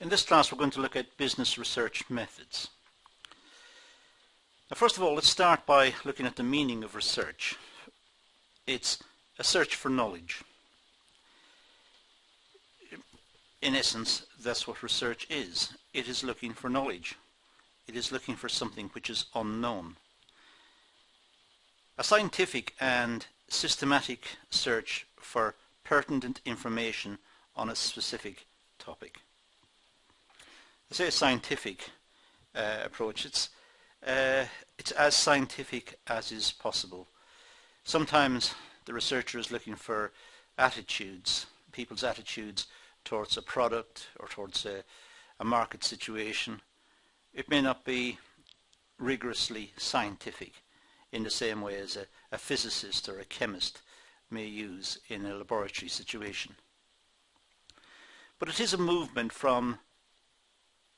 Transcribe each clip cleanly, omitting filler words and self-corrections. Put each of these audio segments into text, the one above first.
In this class we're going to look at business research methods. Now, first of all, let's start by looking at the meaning of research. It's a search for knowledge. In essence, that's what research is. It is looking for knowledge. It is looking for something which is unknown. A scientific and systematic search for pertinent information on a specific topic. I say a scientific approach. It's as scientific as is possible. Sometimes the researcher is looking for attitudes, people's attitudes towards a product or towards a market situation. It may not be rigorously scientific in the same way as a physicist or a chemist may use in a laboratory situation. But it is a movement from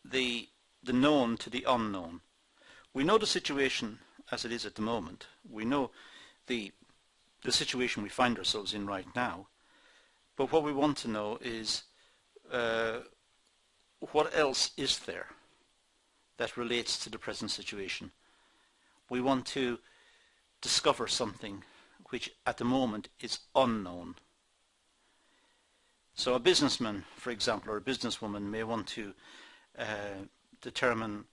the known to the unknown. We know the situation as it is at the moment. We know the situation we find ourselves in right now. But what we want to know is what else is there that relates to the present situation. We want to discover something which at the moment is unknown. So a businessman, for example, or a businesswoman may want to determine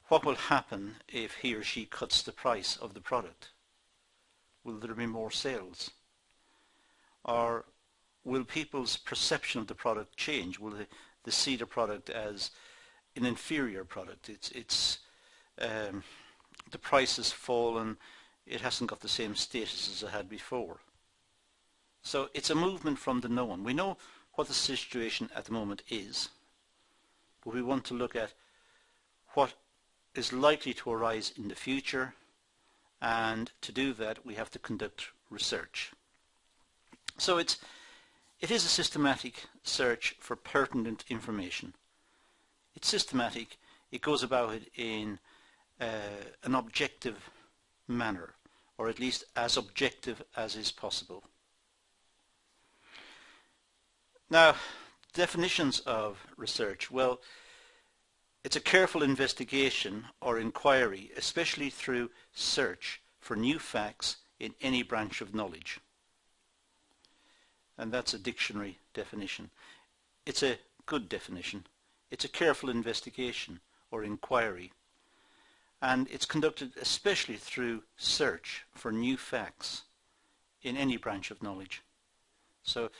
what will happen if he or she cuts the price of the product. Will there be more sales? Or will people's perception of the product change? Will they see the product as an inferior product? The price has fallen, it hasn't got the same status as it had before. So it's a movement from the known. We know what the situation at the moment is, but we want to look at what is likely to arise in the future, and to do that we have to conduct research. So it is a systematic search for pertinent information. It's systematic. It goes about it in an objective manner, or at least as objective as is possible. Now, definitions of research. Well, it's a careful investigation or inquiry, especially through search for new facts in any branch of knowledge. And that's a dictionary definition. It's a good definition. It's a careful investigation or inquiry. And it's conducted especially through search for new facts in any branch of knowledge. So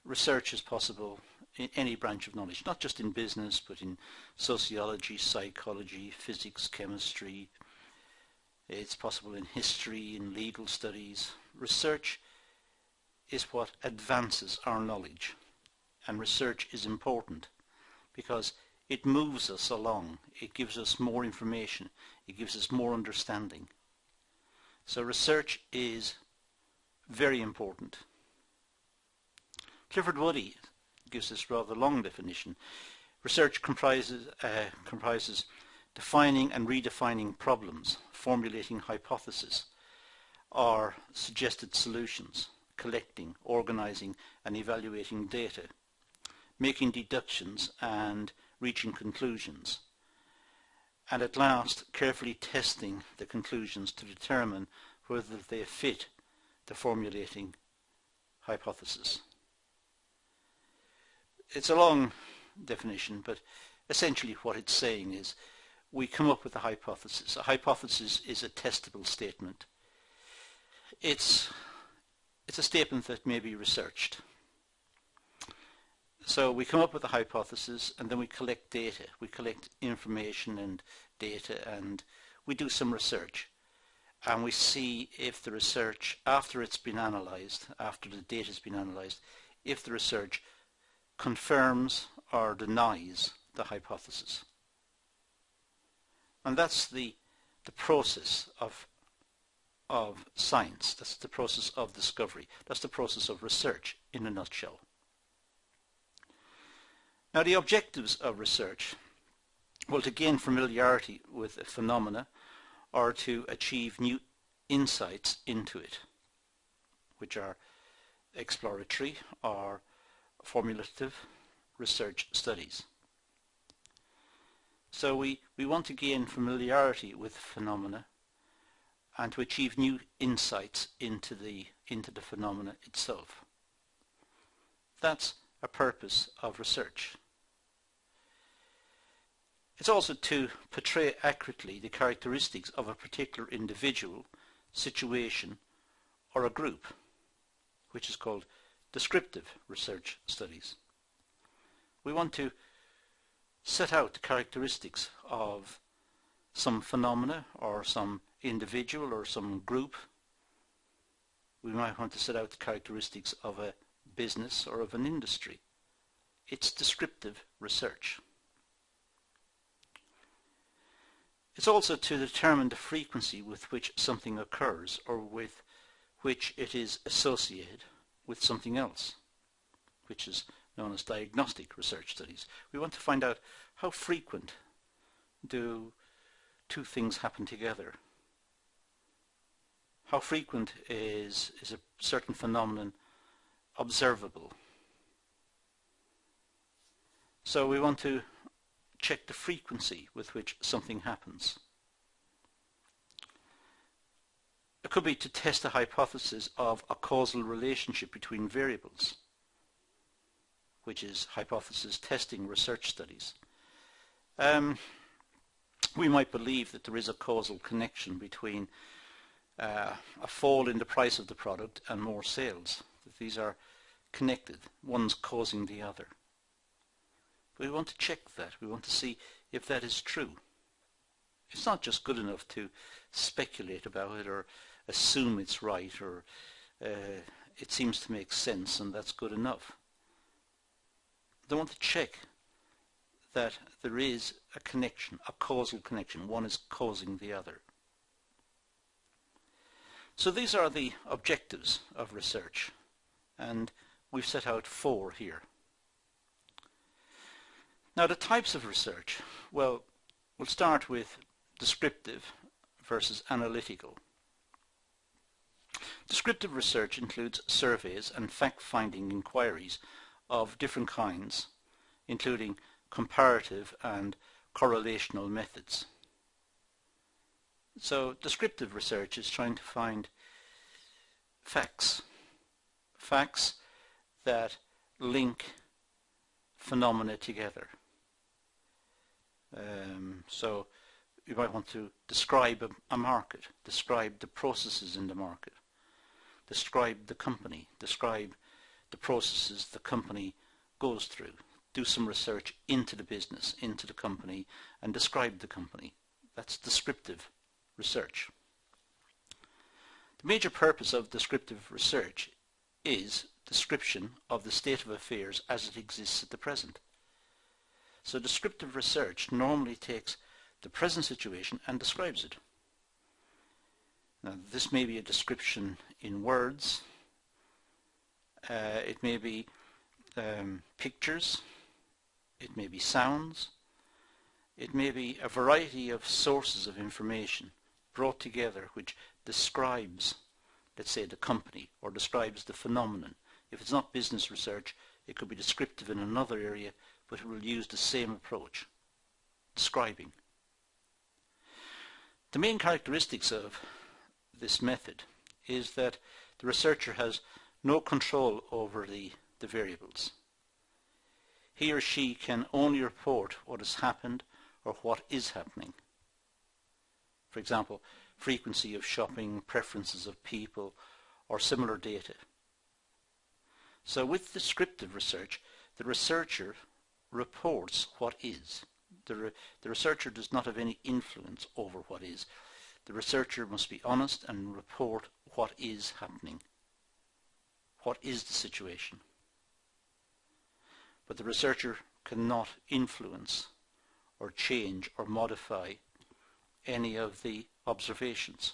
research is possible in any branch of knowledge, not just in business, but in sociology, psychology, physics, chemistry. It's possible in history, in legal studies. Research is what advances our knowledge, and research is important because it moves us along. It gives us more information. It gives us more understanding. So research is very important. Clifford Woody gives this rather long definition. Research comprises defining and redefining problems, formulating hypotheses or suggested solutions, collecting, organizing and evaluating data, making deductions and reaching conclusions, and at last carefully testing the conclusions to determine whether they fit the formulating hypothesis. It's a long definition, but essentially what it's saying is we come up with a hypothesis. A hypothesis is a testable statement. It's a statement that may be researched. So we come up with a hypothesis and then we collect data. We collect information and data and we do some research. And we see if the research, after it's been analysed, after the data has been analysed, if the research confirms or denies the hypothesis. And that's the process of science. That's the process of discovery. That's the process of research in a nutshell. Now, the objectives of research, well, to gain familiarity with a phenomena or to achieve new insights into it, which are exploratory or formulative research studies. So we want to gain familiarity with phenomena and to achieve new insights into the phenomena itself. That's a purpose of research. It's also to portray accurately the characteristics of a particular individual, situation, or a group, which is called descriptive research studies. We want to set out the characteristics of some phenomena or some individual or some group. We might want to set out the characteristics of a business or of an industry. It's descriptive research. It's also to determine the frequency with which something occurs or with which it is associated with something else, which is known as diagnostic research studies. We want to find out how frequent do two things happen together. How frequent is a certain phenomenon observable? So we want to check the frequency with which something happens. It could be to test a hypothesis of a causal relationship between variables, which is hypothesis testing research studies. We might believe that there is a causal connection between a fall in the price of the product and more sales. That these are connected, one's causing the other. We want to check that. We want to see if that is true. It's not just good enough to speculate about it or assume it's right or it seems to make sense and that's good enough. They want to check that there is a connection, a causal connection. One is causing the other. So these are the objectives of research, and we've set out 4 here. Now the types of research, well, we'll start with descriptive versus analytical. Descriptive research includes surveys and fact-finding inquiries of different kinds, including comparative and correlational methods. So descriptive research is trying to find facts that link phenomena together. So you might want to describe a market, describe the processes in the market, describe the company, describe the processes the company goes through, do some research into the business, into the company, and describe the company. That's descriptive research. The major purpose of descriptive research is description of the state of affairs as it exists at the present. So descriptive research normally takes the present situation and describes it. Now this may be a description in words, it may be pictures, it may be sounds, it may be a variety of sources of information brought together which describes, let's say, the company or describes the phenomenon. If it's not business research, it could be descriptive in another area, but it will use the same approach, describing. The main characteristics of this method is that the researcher has no control over the variables. He or she can only report what has happened or what is happening. For example, frequency of shopping, preferences of people, or similar data. So with descriptive research, the researcher reports what is. The researcher does not have any influence over what is. The researcher must be honest and report what is happening. What is the situation? But the researcher cannot influence or change or modify any of the observations.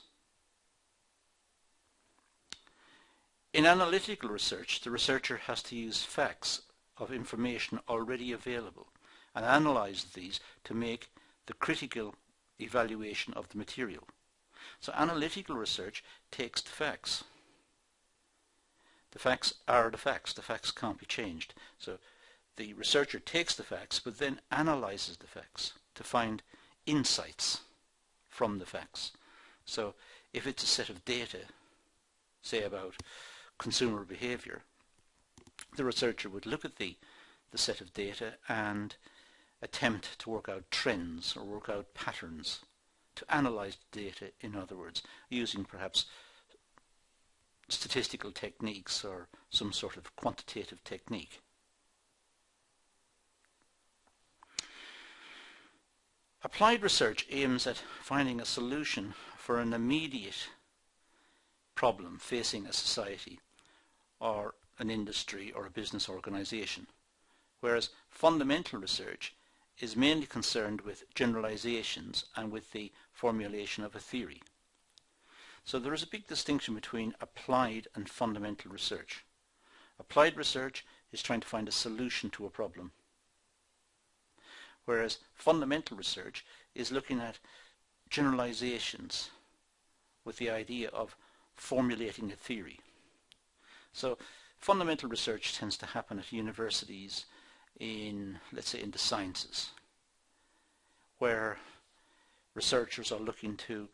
In analytical research, the researcher has to use facts of information already available and analyze these to make the critical evaluation of the material. So analytical research takes the facts. The facts are the facts. The facts can't be changed. So the researcher takes the facts but then analyzes the facts to find insights from the facts. So if it's a set of data, say about consumer behavior, the researcher would look at the set of data and attempt to work out trends or work out patterns, to analyze the data, in other words, using perhaps statistical techniques or some sort of quantitative technique. Applied research aims at finding a solution for an immediate problem facing a society or an industry or a business organization, whereas fundamental research is mainly concerned with generalizations and with the formulation of a theory. So there is a big distinction between applied and fundamental research. Applied research is trying to find a solution to a problem, whereas fundamental research is looking at generalizations with the idea of formulating a theory. So fundamental research tends to happen at universities in, let's say, in the sciences, where researchers are looking to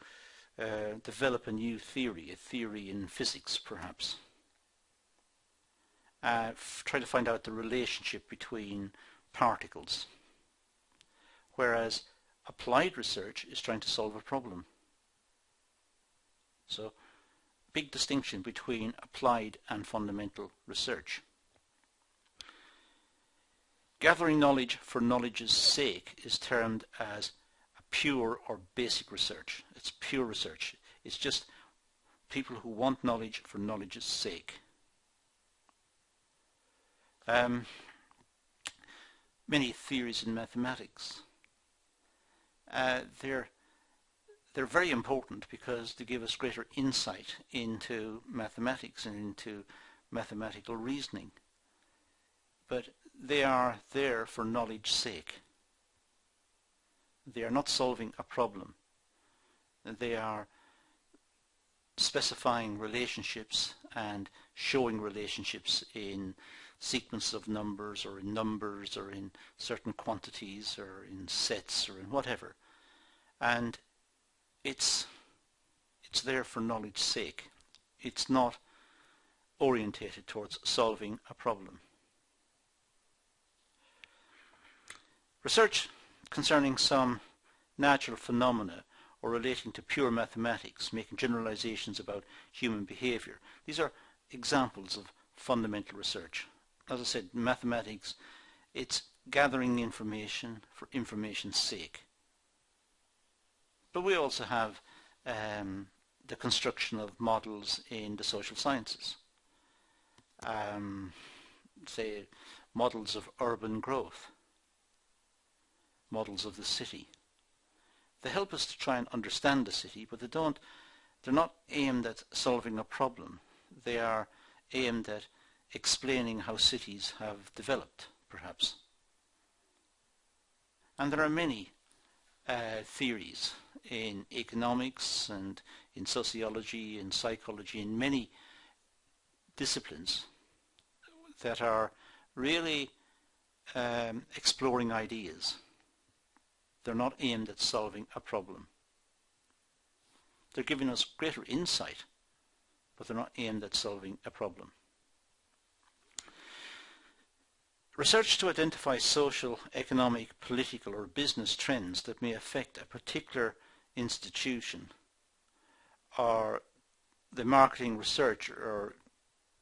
develop a new theory, a theory in physics perhaps. Try to find out the relationship between particles, whereas applied research is trying to solve a problem. So, big distinction between applied and fundamental research. Gathering knowledge for knowledge's sake is termed as a pure or basic research. It's pure research. It's just people who want knowledge for knowledge's sake. Many theories in mathematics, they're very important because they give us greater insight into mathematics and into mathematical reasoning. But they are there for knowledge's sake. They are not solving a problem. They are specifying relationships and showing relationships in sequence of numbers or in certain quantities or in sets or in whatever. And it's there for knowledge's sake. It's not orientated towards solving a problem. Research concerning some natural phenomena or relating to pure mathematics, making generalizations about human behavior. These are examples of fundamental research. As I said, mathematics, it's gathering information for information's sake. But we also have the construction of models in the social sciences. Say, models of urban growth, models of the city. They help us to try and understand the city, but they're not aimed at solving a problem. They are aimed at explaining how cities have developed, perhaps. And there are many theories in economics and in sociology and psychology, in many disciplines that are really exploring ideas. They're not aimed at solving a problem. They're giving us greater insight, but they're not aimed at solving a problem. Research to identify social, economic, political or business trends that may affect a particular institution, or the marketing research or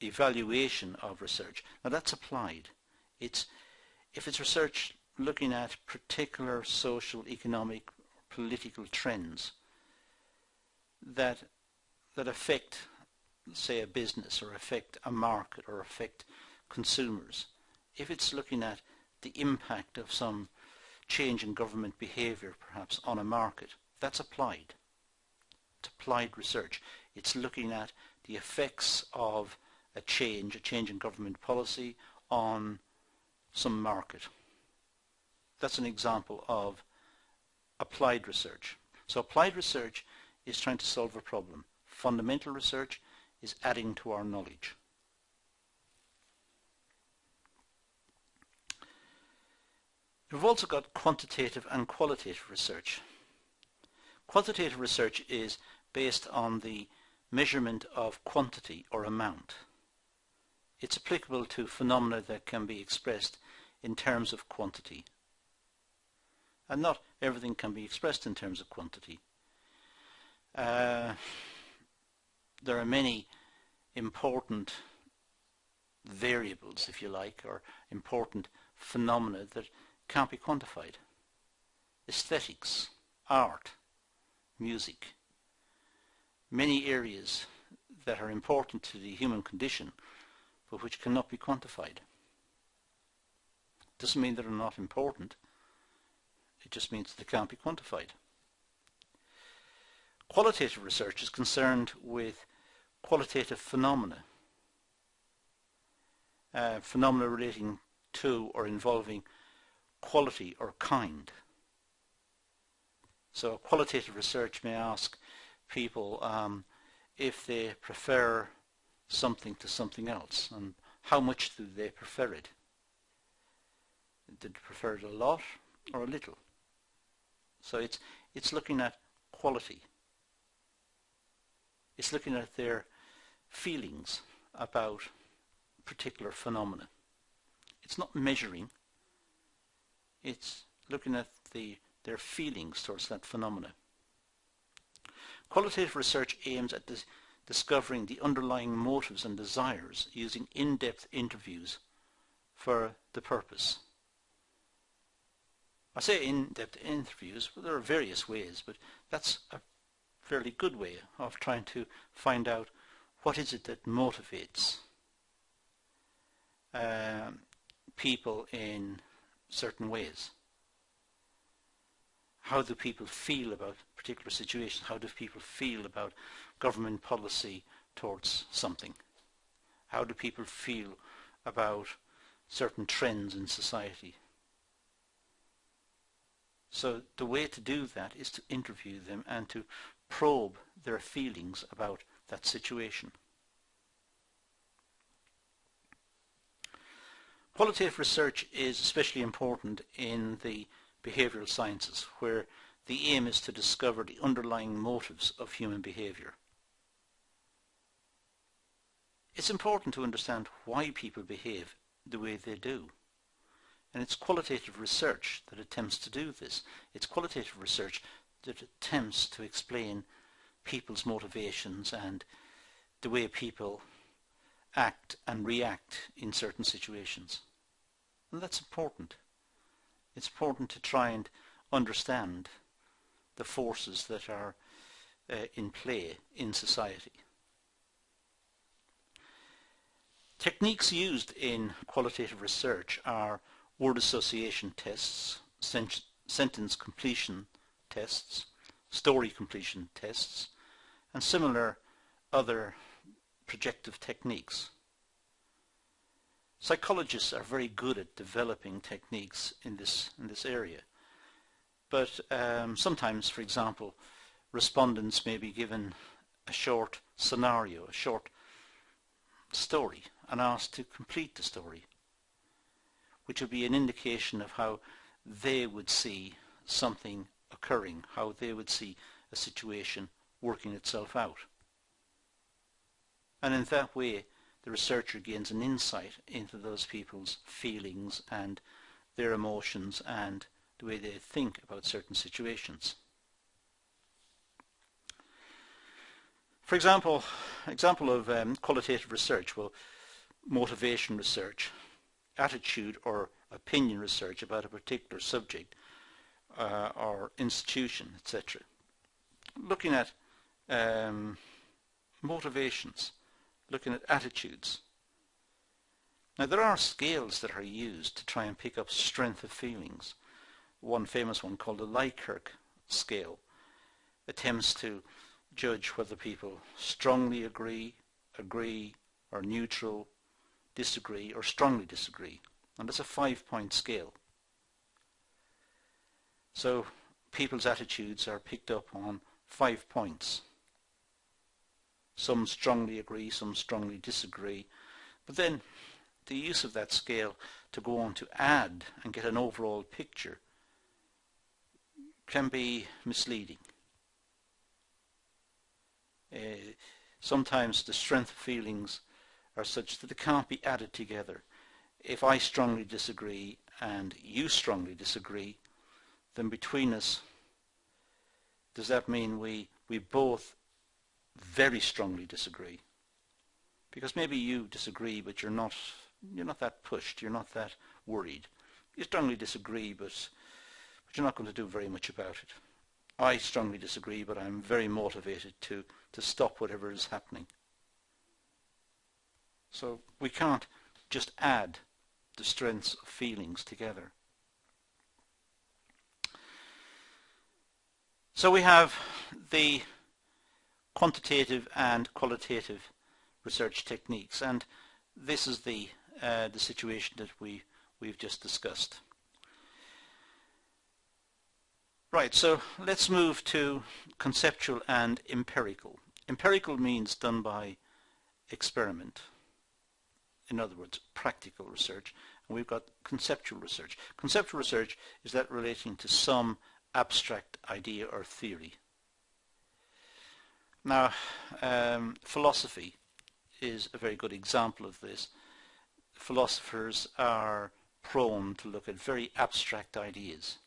evaluation of research. Now that's applied. If it's research looking at particular social, economic, political trends that affect, say, a business or affect a market or affect consumers, if it's looking at the impact of some change in government behavior perhaps on a market, that's applied. It's applied research. It's looking at the effects of a change in government policy on some market. That's an example of applied research. So applied research is trying to solve a problem. Fundamental research is adding to our knowledge. We've also got quantitative and qualitative research. Quantitative research is based on the measurement of quantity or amount. It's applicable to phenomena that can be expressed in terms of quantity. And not everything can be expressed in terms of quantity. There are many important variables, if you like, or important phenomena that can't be quantified. Aesthetics, art, music, many areas that are important to the human condition but which cannot be quantified. Doesn't mean that they're not important, it just means they can't be quantified. Qualitative research is concerned with qualitative phenomena, phenomena relating to or involving quality or kind. So qualitative research may ask people if they prefer something to something else, and how much do they prefer it. Did they prefer it a lot or a little? So it's looking at quality. It's looking at their feelings about particular phenomena. It's not measuring, it's looking at their feelings towards that phenomena. Qualitative research aims at discovering the underlying motives and desires using in-depth interviews for the purpose. I say in-depth interviews, but there are various ways, but that's a fairly good way of trying to find out what is it that motivates people in certain ways. How do people feel about particular situations? How do people feel about government policy towards something? How do people feel about certain trends in society? So the way to do that is to interview them and to probe their feelings about that situation. Qualitative research is especially important in the behavioral sciences, where the aim is to discover the underlying motives of human behavior. It's important to understand why people behave the way they do. And it's qualitative research that attempts to do this. It's qualitative research that attempts to explain people's motivations and the way people act and react in certain situations. And that's important. It's important to try and understand the forces that are in play in society. Techniques used in qualitative research are word association tests, sentence completion tests, story completion tests, and similar other projective techniques. Psychologists are very good at developing techniques in this area, but sometimes, for example, respondents may be given a short scenario, a short story, and asked to complete the story, which would be an indication of how they would see something occurring, how they would see a situation working itself out. And in that way, the researcher gains an insight into those people's feelings and their emotions and the way they think about certain situations. For example of qualitative research, well, motivation research, attitude or opinion research about a particular subject or institution, etc. Looking at motivations, looking at attitudes. Now there are scales that are used to try and pick up strength of feelings. One famous one called the Likert scale attempts to judge whether people strongly agree, or neutral, disagree, or strongly disagree. And it's a 5-point scale. So people's attitudes are picked up on 5 points. Some strongly agree, some strongly disagree. But then the use of that scale to go on to add and get an overall picture can be misleading. Sometimes the strength of feelings are such that they can't be added together. If I strongly disagree and you strongly disagree, then between us, does that mean we both very strongly disagree? Because maybe you disagree, but you're not that pushed, you're not that worried. You strongly disagree, but you're not going to do very much about it. I strongly disagree, but I'm very motivated to stop whatever is happening. So we can't just add the strengths of feelings together. So we have the quantitative and qualitative research techniques, and this is the situation that we've just discussed. Right, so let's move to conceptual and empirical. Empirical means done by experiment. In other words, practical research. And we've got conceptual research. Conceptual research is that relating to some abstract idea or theory. Now, philosophy is a very good example of this. Philosophers are prone to look at very abstract ideas.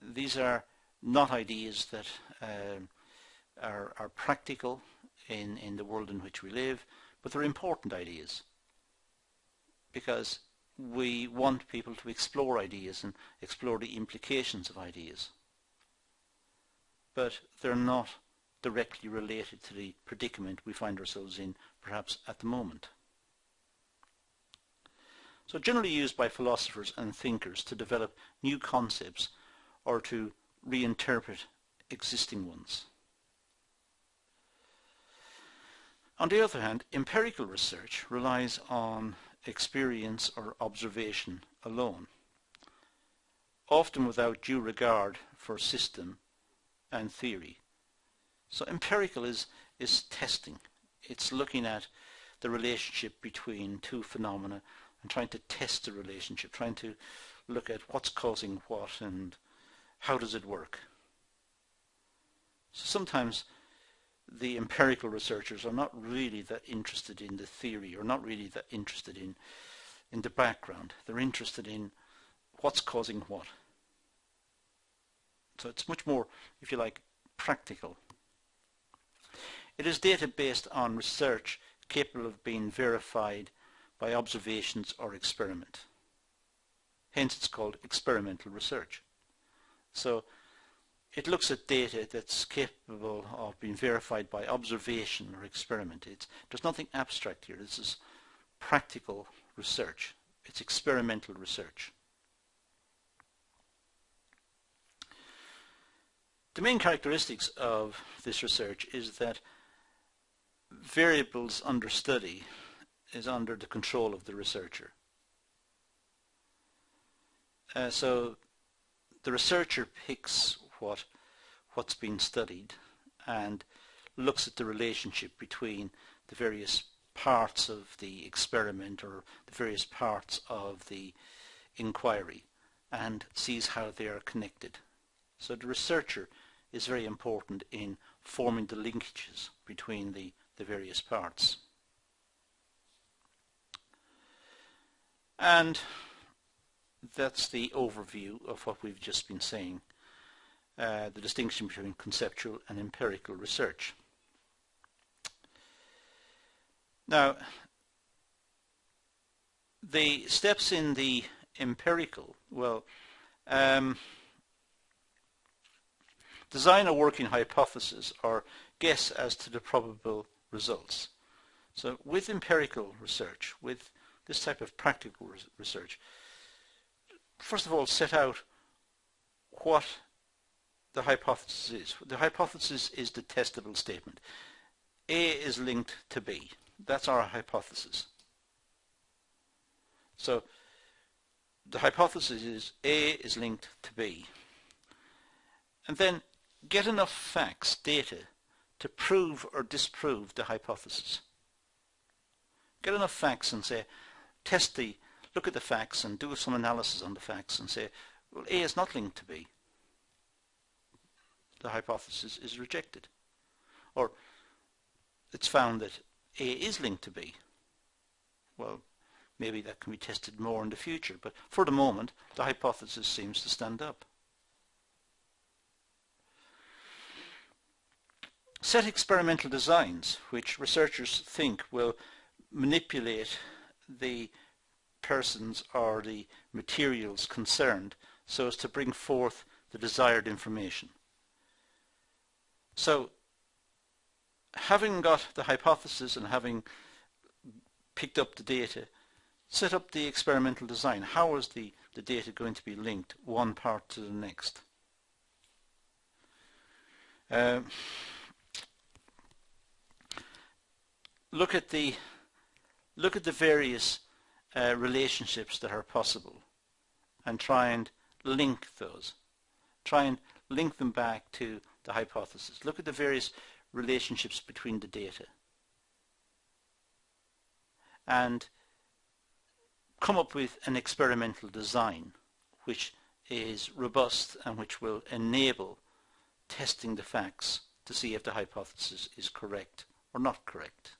These are not ideas that are practical in the world in which we live, but they're important ideas, because we want people to explore ideas and explore the implications of ideas. But they're not directly related to the predicament we find ourselves in, perhaps at the moment. So generally used by philosophers and thinkers to develop new concepts or to reinterpret existing ones. On the other hand, empirical research relies on experience or observation alone, often without due regard for system and theory. So empirical is testing. It's looking at the relationship between two phenomena and trying to test the relationship, trying to look at what's causing what and how does it work. So sometimes the empirical researchers are not really that interested in the theory, or not really that interested in the background. They're interested in what's causing what. So it's much more, if you like, practical. It is data based on research capable of being verified by observations or experiment. Hence it's called experimental research. So it looks at data that's capable of being verified by observation or experiment. There's nothing abstract here. This is practical research. It's experimental research. The main characteristics of this research is that variables under study is under the control of the researcher. So the researcher picks what's being studied and looks at the relationship between the various parts of the experiment or the various parts of the inquiry and sees how they are connected. So the researcher is very important in forming the linkages between the various parts. And that's the overview of what we've just been saying, the distinction between conceptual and empirical research. Now, the steps in the empirical, well, design a working hypothesis or guess as to the probable results. So with empirical research, with this type of practical research, first of all set out what the hypothesis is. The hypothesis is the testable statement. A is linked to B. That's our hypothesis. So the hypothesis is A is linked to B. And then get enough facts, data, to prove or disprove the hypothesis. Get enough facts and say, look at the facts and do some analysis on the facts and say, well, A is not linked to B. The hypothesis is rejected. Or it's found that A is linked to B. Well, maybe that can be tested more in the future, but for the moment, the hypothesis seems to stand up. Set experimental designs, which researchers think will manipulate the persons or the materials concerned so as to bring forth the desired information. So, having got the hypothesis and having picked up the data, set up the experimental design. How is the data going to be linked one part to the next? Look at the various relationships that are possible and try and link those. Try and link them back to the hypothesis. Look at the various relationships between the data and come up with an experimental design which is robust and which will enable testing the facts to see if the hypothesis is correct or not correct.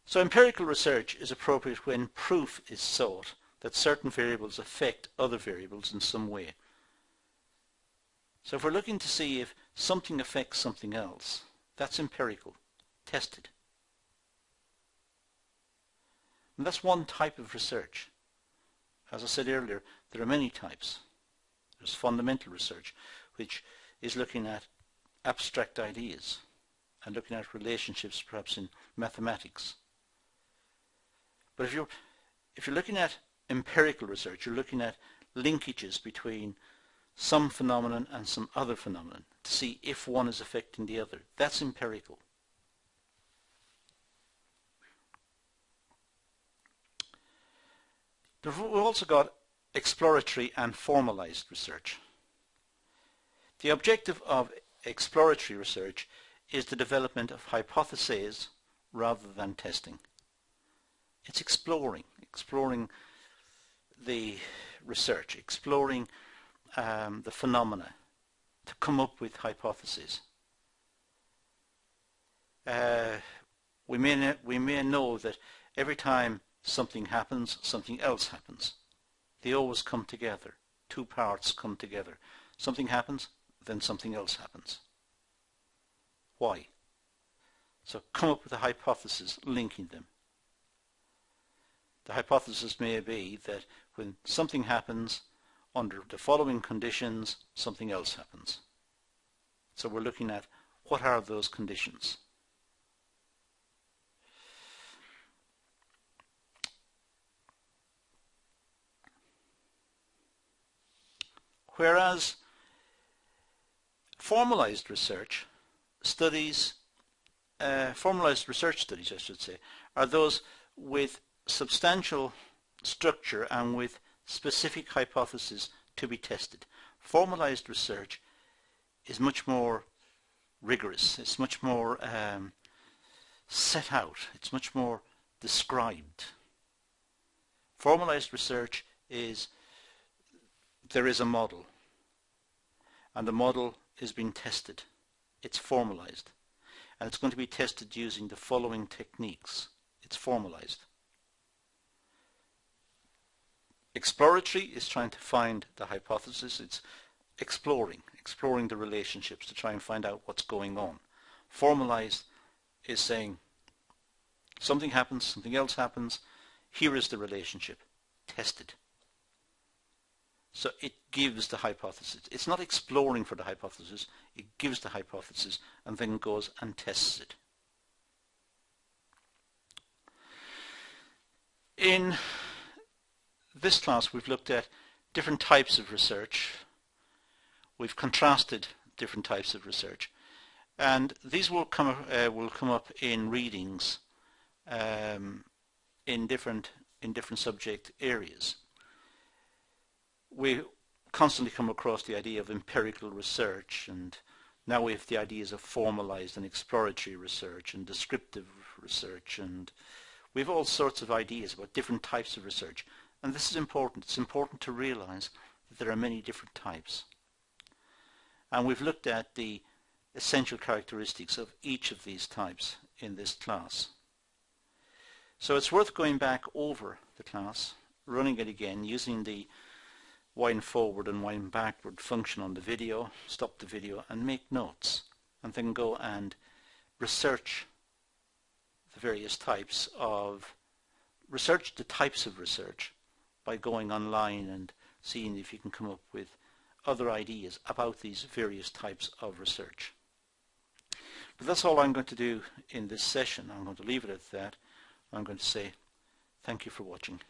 So empirical research is appropriate when proof is sought that certain variables affect other variables in some way. So if we're looking to see if something affects something else, that's empirical, tested. And that's one type of research. As I said earlier, there are many types. There's fundamental research, which is looking at abstract ideas and looking at relationships perhaps in mathematics. But if you're looking at empirical research, you're looking at linkages between some phenomenon and some other phenomenon to see if one is affecting the other. That's empirical. We've also got exploratory and formalized research. The objective of exploratory research is the development of hypotheses rather than testing. It's exploring the research, exploring the phenomena to come up with hypotheses. We may know that every time something happens, something else happens. They always come together. Two parts come together. Something happens, then something else happens. Why? So come up with a hypothesis linking them. The hypothesis may be that when something happens under the following conditions, something else happens. So we're looking at what are those conditions. Whereas formalized research studies, formalized research studies, I should say, are those with substantial structure and with specific hypotheses to be tested. Formalized research is much more rigorous. It's much more set out. It's much more described. Formalized research is there is a model, and the model is being tested. It's formalized, and it's going to be tested using the following techniques. It's formalized. Exploratory is trying to find the hypothesis. It's exploring the relationships to try and find out what's going on. Formalized is saying something happens, something else happens, here is the relationship, tested. So it gives the hypothesis. It's not exploring for the hypothesis, it gives the hypothesis and then goes and tests it. In this class we've looked at different types of research. We've contrasted different types of research, and these will come up in readings in different subject areas. We constantly come across the idea of empirical research, and now we have the ideas of formalized and exploratory research and descriptive research and We have all sorts of ideas about different types of research, and this is important. It's important to realize that there are many different types. And we've looked at the essential characteristics of each of these types in this class. So it's worth going back over the class, running it again, using the wind forward and wind backward function on the video, stop the video and make notes, and then go and research the various types of research, the types of research, by going online and seeing if you can come up with other ideas about these various types of research. But that's all I'm going to do in this session. I'm going to leave it at that. I'm going to say thank you for watching.